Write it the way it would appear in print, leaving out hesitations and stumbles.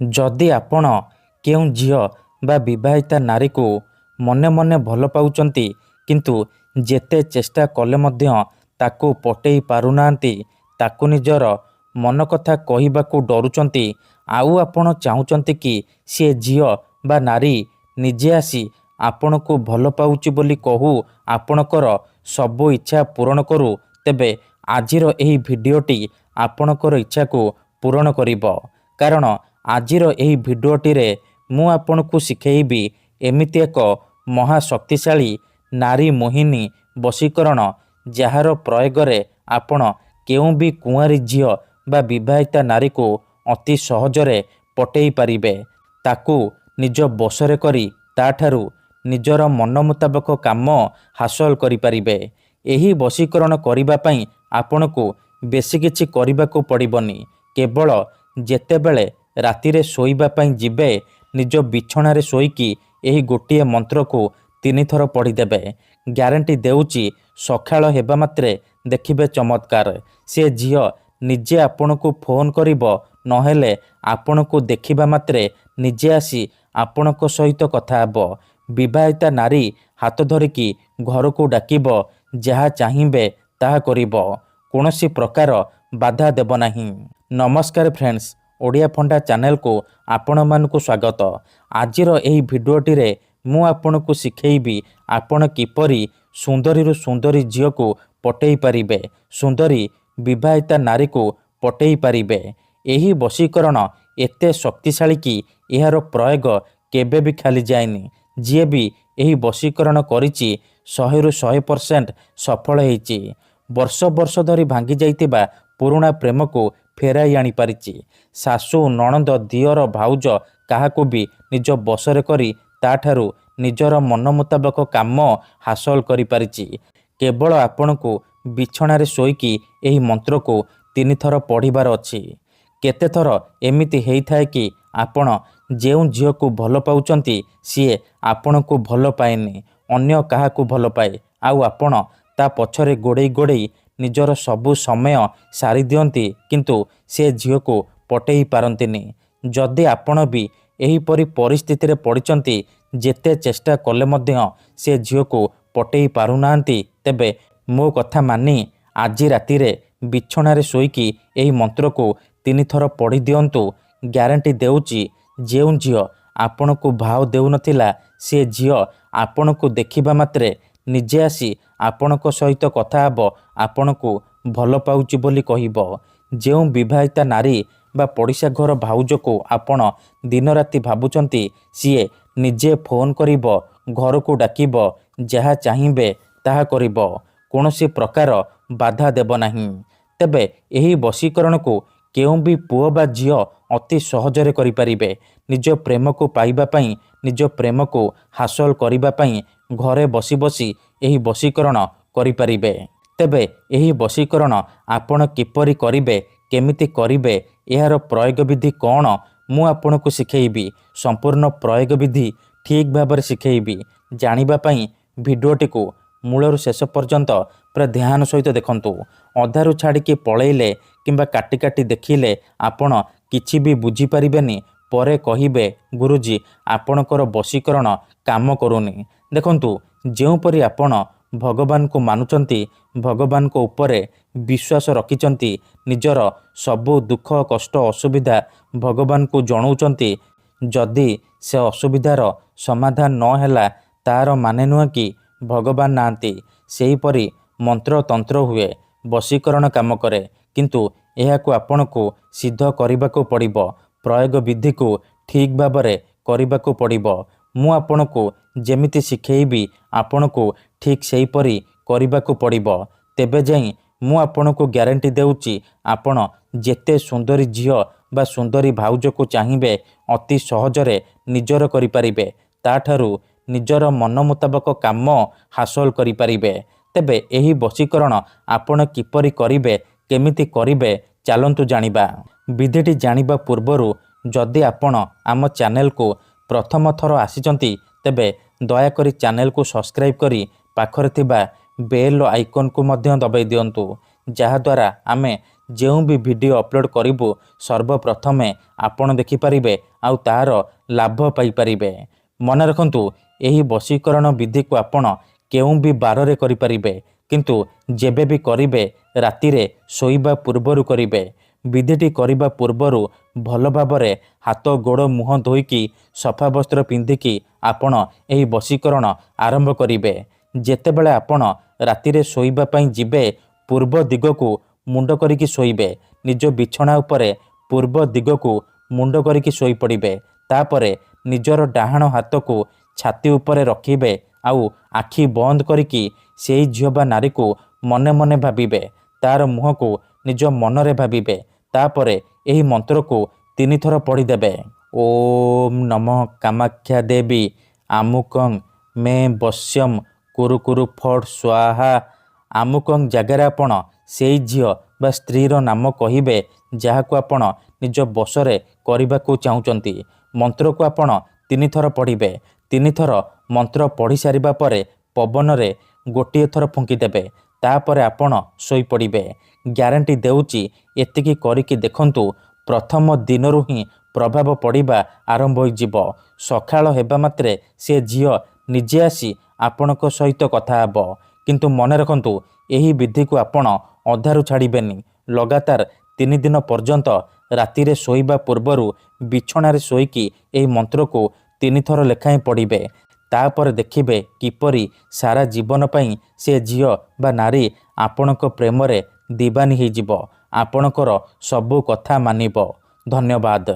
ଯଦି ଆପଣ କେଉଁ ଝିଅ ବା ବିବାହିତା ନାରୀକୁ ମନେ ମନେ ଭଲ ପାଉଛନ୍ତି କିନ୍ତୁ ଯେତେ ଚେଷ୍ଟା କଲେ ମଧ୍ୟ ତାକୁ ପଟେଇ ପାରୁନାହାନ୍ତି, ତାକୁ ନିଜର ମନ କଥା କହିବାକୁ ଡରୁଛନ୍ତି, ଆଉ ଆପଣ ଚାହୁଁଛନ୍ତି କି ସେ ଝିଅ ବା ନାରୀ ନିଜେ ଆସି ଆପଣଙ୍କୁ ଭଲ ପାଉଛି ବୋଲି କହୁ ଆପଣଙ୍କର ସବୁ ଇଚ୍ଛା ପୂରଣ କରୁ, ତେବେ ଆଜିର ଏହି ଭିଡ଼ିଓଟି ଆପଣଙ୍କର ଇଚ୍ଛାକୁ ପୂରଣ କରିବ। କାରଣ ଆଜିର ଏହି ଭିଡ଼ିଓଟିରେ ମୁଁ ଆପଣଙ୍କୁ ଶିଖେଇବି ଏମିତି ଏକ ମହାଶକ୍ତିଶାଳୀ ନାରୀ ମୋହିନୀ ବଶୀକରଣ, ଯାହାର ପ୍ରୟୋଗରେ ଆପଣ କେଉଁ ବି କୁଆଁରୀ ଝିଅ ବା ବିବାହିତା ନାରୀକୁ ଅତି ସହଜରେ ପଟେଇ ପାରିବେ, ତାକୁ ନିଜ ବଶରେ କରି ତାଠାରୁ ନିଜର ମନ ମୁତାବକ କାମ ହାସଲ କରିପାରିବେ। ଏହି ବଶୀକରଣ କରିବା ପାଇଁ ଆପଣଙ୍କୁ ବେଶୀ କିଛି କରିବାକୁ ପଡ଼ିବନି। କେବଳ ଯେତେବେଳେ ରାତିରେ ଶୋଇବା ପାଇଁ ଯିବେ, ନିଜ ବିଛଣାରେ ଶୋଇକି ଏହି ଗୋଟିଏ ମନ୍ତ୍ରକୁ 3 ଥର ପଢ଼ିଦେବେ। ଗ୍ୟାରେଣ୍ଟି ଦେଉଛି ସକାଳ ହେବା ମାତ୍ରେ ଦେଖିବେ ଚମତ୍କାର। ସେ ଝିଅ ନିଜେ ଆପଣଙ୍କୁ ଫୋନ କରିବ, ନହେଲେ ଆପଣଙ୍କୁ ଦେଖିବା ମାତ୍ରେ ନିଜେ ଆସି ଆପଣଙ୍କ ସହିତ କଥା ହେବ। ବିବାହିତା ନାରୀ ହାତ ଧରିକି ଘରକୁ ଡାକିବ, ଯାହା ଚାହିଁବେ ତାହା କରିବ, କୌଣସି ପ୍ରକାର ବାଧା ଦେବ ନାହିଁ। ନମସ୍କାର ଫ୍ରେଣ୍ଡସ୍, ଓଡ଼ିଆ ଫଣ୍ଡା ଚ୍ୟାନେଲକୁ ଆପଣମାନଙ୍କୁ ସ୍ୱାଗତ। ଆଜିର ଏହି ଭିଡ଼ିଓଟିରେ ମୁଁ ଆପଣଙ୍କୁ ଶିଖେଇବି ଆପଣ କିପରି ସୁନ୍ଦରୀରୁ ସୁନ୍ଦରୀ ଝିଅକୁ ପଟେଇ ପାରିବେ, ସୁନ୍ଦରୀ ବିବାହିତା ନାରୀକୁ ପଟେଇ ପାରିବେ। ଏହି ବଶୀକରଣ ଏତେ ଶକ୍ତିଶାଳୀ କି ଏହାର ପ୍ରୟୋଗ କେବେ ବି ଖାଲି ଯାଏନି। ଯିଏ ବି ଏହି ବଶୀକରଣ କରିଛି 100ରୁ 100% ସଫଳ ହେଇଛି। ବର୍ଷ ବର୍ଷ ଧରି ଭାଙ୍ଗି ଯାଇଥିବା ପୁରୁଣା ପ୍ରେମକୁ ଫେରାଇ ଆଣିପାରିଛି। ଶାଶୁ, ନଣନ୍ଦ, ଦିଅର, ଭାଉଜ କାହାକୁ ବି ନିଜ ବଶରେ କରି ତାଠାରୁ ନିଜର ମନ ମୁତାବକ କାମ ହାସଲ କରିପାରିଛି। କେବଳ ଆପଣଙ୍କୁ ବିଛଣାରେ ଶୋଇକି ଏହି ମନ୍ତ୍ରକୁ 3 ଥର ପଢ଼ିବାର ଅଛି। କେତେଥର ଏମିତି ହେଇଥାଏ କି ଆପଣ ଯେଉଁ ଝିଅକୁ ଭଲ ପାଉଛନ୍ତି ସିଏ ଆପଣଙ୍କୁ ଭଲ ପାଏନି, ଅନ୍ୟ କାହାକୁ ଭଲ ପାଏ, ଆଉ ଆପଣ ତା ପଛରେ ଗୋଡ଼େଇ ଗୋଡ଼େଇ ନିଜର ସବୁ ସମୟ ସାରି ଦିଅନ୍ତି, କିନ୍ତୁ ସେ ଝିଅକୁ ପଟେଇ ପାରନ୍ତିନି। ଯଦି ଆପଣ ବି ଏହିପରି ପରିସ୍ଥିତିରେ ପଡ଼ିଛନ୍ତି, ଯେତେ ଚେଷ୍ଟା କଲେ ମଧ୍ୟ ସେ ଝିଅକୁ ପଟେଇ ପାରୁନାହାନ୍ତି, ତେବେ ମୋ କଥା ମାନି ଆଜି ରାତିରେ ବିଛଣାରେ ଶୋଇକି ଏହି ମନ୍ତ୍ରକୁ 3 ଥର ପଢ଼ି ଦିଅନ୍ତୁ। ଗ୍ୟାରେଣ୍ଟି ଦେଉଛି ଯେଉଁ ଝିଅ ଆପଣଙ୍କୁ ଭାव ଦେଉନଥିଲା, ସେ ଝିଅ ଆପଣଙ୍କୁ ଦେଖିବା ମାତ୍ରେ ନିଜେ ଆସି ଆପଣଙ୍କ ସହିତ କଥା ହେବ, ଆପଣଙ୍କୁ ଭଲ ପାଉଛି ବୋଲି କହିବ। ଯେଉଁ ବିବାହିତା ନାରୀ ବା ପଡ଼ିଶା ଘର ଭାଉଜକୁ ଆପଣ ଦିନରାତି ଭାବୁଛନ୍ତି, ସିଏ ନିଜେ ଫୋନ କରିବ, ଘରକୁ ଡାକିବ, ଯାହା ଚାହିଁବେ ତାହା କରିବ, କୌଣସି ପ୍ରକାର ବାଧା ଦେବ ନାହିଁ। ତେବେ ଏହି ବଶୀକରଣକୁ କେଉଁ ବି ପୁଅ ବା ଝିଅ ଅତି ସହଜରେ କରିପାରିବେ। ନିଜ ପ୍ରେମକୁ ପାଇବା ପାଇଁ, ନିଜ ପ୍ରେମକୁ ହାସଲ କରିବା ପାଇଁ ଘରେ ବସି ବସି ଏହି ବଶୀକରଣ କରିପାରିବେ। ତେବେ ଏହି ବଶୀକରଣ ଆପଣ କିପରି କରିବେ, କେମିତି କରିବେ, ଏହାର ପ୍ରୟୋଗ ବିଧି କ'ଣ, ମୁଁ ଆପଣଙ୍କୁ ଶିଖେଇବି। ସମ୍ପୂର୍ଣ୍ଣ ପ୍ରୟୋଗ ବିଧି ଠିକ୍ ଭାବରେ ଶିଖେଇବି। ଜାଣିବା ପାଇଁ ଭିଡ଼ିଓଟିକୁ ମୂଳରୁ ଶେଷ ପର୍ଯ୍ୟନ୍ତ ପୁରା ଧ୍ୟାନ ସହିତ ଦେଖନ୍ତୁ। ଅଧାରୁ ଛାଡ଼ିକି ପଳେଇଲେ କିମ୍ବା କାଟି କାଟି ଦେଖିଲେ ଆପଣ କିଛି ବି ବୁଝିପାରିବେନି। ପରେ କହିବେ, ଗୁରୁଜୀ ଆପଣଙ୍କର ବଶୀକରଣ କାମ କରୁନି। ଦେଖନ୍ତୁ, ଯେଉଁପରି ଆପଣ ଭଗବାନଙ୍କୁ ମାନୁଛନ୍ତି, ଭଗବାନଙ୍କ ଉପରେ ବିଶ୍ୱାସ ରଖିଛନ୍ତି, ନିଜର ସବୁ ଦୁଃଖ କଷ୍ଟ ଅସୁବିଧା ଭଗବାନଙ୍କୁ ଜଣାଉଛନ୍ତି, ଯଦି ସେ ଅସୁବିଧାର ସମାଧାନ ନ ହେଲା, ତାର ମାନେ ନୁହେଁ କି ଭଗବାନ ନାହାନ୍ତି। ସେହିପରି ମନ୍ତ୍ରତନ୍ତ୍ର ହୁଏ, ବଶୀକରଣ କାମ କରେ, କିନ୍ତୁ ଏହାକୁ ଆପଣଙ୍କୁ ସିଦ୍ଧ କରିବାକୁ ପଡ଼ିବ। ପ୍ରୟୋଗ ବିଧିକୁ ଠିକ୍ ଭାବରେ କରିବାକୁ ପଡ଼ିବ। ମୁଁ ଆପଣଙ୍କୁ ଯେମିତି ଶିଖେଇବି ଆପଣଙ୍କୁ ଠିକ୍ ସେହିପରି କରିବାକୁ ପଡ଼ିବ। ତେବେ ଯାଇ ମୁଁ ଆପଣଙ୍କୁ ଗ୍ୟାରେଣ୍ଟି ଦେଉଛି ଆପଣ ଯେତେ ସୁନ୍ଦରୀ ଝିଅ ବା ସୁନ୍ଦରୀ ଭାଉଜକୁ ଚାହିଁବେ ଅତି ସହଜରେ ନିଜର କରିପାରିବେ, ତାଠାରୁ ନିଜର ମନ ମୁତାବକ କାମ ହାସଲ କରିପାରିବେ। ତେବେ ଏହି ବଶୀକରଣ ଆପଣ କିପରି କରିବେ, କେମିତି କରିବେ, ଚାଲନ୍ତୁ ଜାଣିବା। ବିଧିଟି ଜାଣିବା ପୂର୍ବରୁ ଯଦି ଆପଣ ଆମ ଚ୍ୟାନେଲକୁ ପ୍ରଥମ ଥର ଆସିଛନ୍ତି, ତେବେ ଦୟାକରି ଚ୍ୟାନେଲକୁ ସବସ୍କ୍ରାଇବ୍ କରି ପାଖରେ ଥିବା ବେଲ୍ ଆଇକନ୍କୁ ମଧ୍ୟ ଦବାଇ ଦିଅନ୍ତୁ, ଯାହାଦ୍ୱାରା ଆମେ ଯେଉଁ ବି ଭିଡ଼ିଓ ଅପଲୋଡ଼ କରିବୁ ସର୍ବପ୍ରଥମେ ଆପଣ ଦେଖିପାରିବେ ଆଉ ତାହାର ଲାଭ ପାଇପାରିବେ। ମନେ ରଖନ୍ତୁ, ଏହି ବଶୀକରଣ ବିଧିକୁ ଆପଣ କେଉଁ ବି ବାରରେ କରିପାରିବେ, କିନ୍ତୁ ଯେବେ ବି କରିବେ ରାତିରେ ଶୋଇବା ପୂର୍ବରୁ କରିବେ। ବିଧିଟି କରିବା ପୂର୍ବରୁ ଭଲ ଭାବରେ ହାତ ଗୋଡ଼ ମୁହଁ ଧୋଇକି ସଫା ବସ୍ତ୍ର ପିନ୍ଧିକି ଆପଣ ଏହି ବଶୀକରଣ ଆରମ୍ଭ କରିବେ। ଯେତେବେଳେ ଆପଣ ରାତିରେ ଶୋଇବା ପାଇଁ ଯିବେ ପୂର୍ବ ଦିଗକୁ ମୁଣ୍ଡ କରିକି ଶୋଇବେ। ନିଜ ବିଛଣା ଉପରେ ପୂର୍ବ ଦିଗକୁ ମୁଣ୍ଡ କରିକି ଶୋଇପଡ଼ିବେ। ତାପରେ ନିଜର ଡାହାଣ ହାତକୁ ଛାତି ଉପରେ ରଖିବେ ଆଉ ଆଖି ବନ୍ଦ କରିକି ସେଇ ଝିଅ ବା ନାରୀକୁ ମନେ ମନେ ଭାବିବେ। ତାର ମୁହଁକୁ ନିଜ ମନରେ ଭାବିବେ। ତାପରେ ଏହି ମନ୍ତ୍ରକୁ 3 ଥର ପଢ଼ିଦେବେ। ଓମ୍ ନମଃ କାମାକ୍ଷା ଦେବୀ ଆମୁକଂ ମେ ବଶ୍ୟମ୍ କୁରୁ କୁରୁ ଫଟ୍ ସ୍ୱାହା। ଆମୁକଂ ଜାଗାରେ ଆପଣ ସେଇ ଝିଅ ବା ସ୍ତ୍ରୀର ନାମ କହିବେ ଯାହାକୁ ଆପଣ ନିଜ ବଶରେ କରିବାକୁ ଚାହୁଁଛନ୍ତି। ମନ୍ତ୍ରକୁ ଆପଣ 3 ଥର ପଢ଼ିବେ। 3 ଥର ମନ୍ତ୍ର ପଢ଼ି ସାରିବା ପରେ ପବନରେ ଗୋଟିଏ ଥର ଫୁଙ୍କିଦେବେ। ତାପରେ ଆପଣ ଶୋଇପଡ଼ିବେ। ଗ୍ୟାରେଣ୍ଟି ଦେଉଛି, ଏତିକି କରିକି ଦେଖନ୍ତୁ, ପ୍ରଥମ ଦିନରୁ ହିଁ ପ୍ରଭାବ ପଡ଼ିବା ଆରମ୍ଭ ହୋଇଯିବ। ସକାଳ ହେବା ମାତ୍ରେ ସେ ଝିଅ ନିଜେ ଆସି ଆପଣଙ୍କ ସହିତ କଥା ହେବ। କିନ୍ତୁ ମନେ ରଖନ୍ତୁ, ଏହି ବିଧିକୁ ଆପଣ ଅଧାରୁ ଛାଡ଼ିବେନି। ଲଗାତାର 3 ଦିନ ପର୍ଯ୍ୟନ୍ତ ରାତିରେ ଶୋଇବା ପୂର୍ବରୁ ବିଛଣାରେ ଶୋଇକି ଏହି ମନ୍ତ୍ରକୁ 3 ଥର ଲେଖାଏଁ ପଢ଼ିବେ। ତାପରେ ଦେଖିବେ କିପରି ସାରା ଜୀବନ ପାଇଁ ସେ ଝିଅ ବା ନାରୀ ଆପଣଙ୍କ ପ୍ରେମରେ ଦିବାନୀ ହୋଇଯିବ। ଆପଣଙ୍କର ସବୁ କଥା ମାନିବ। ଧନ୍ୟବାଦ।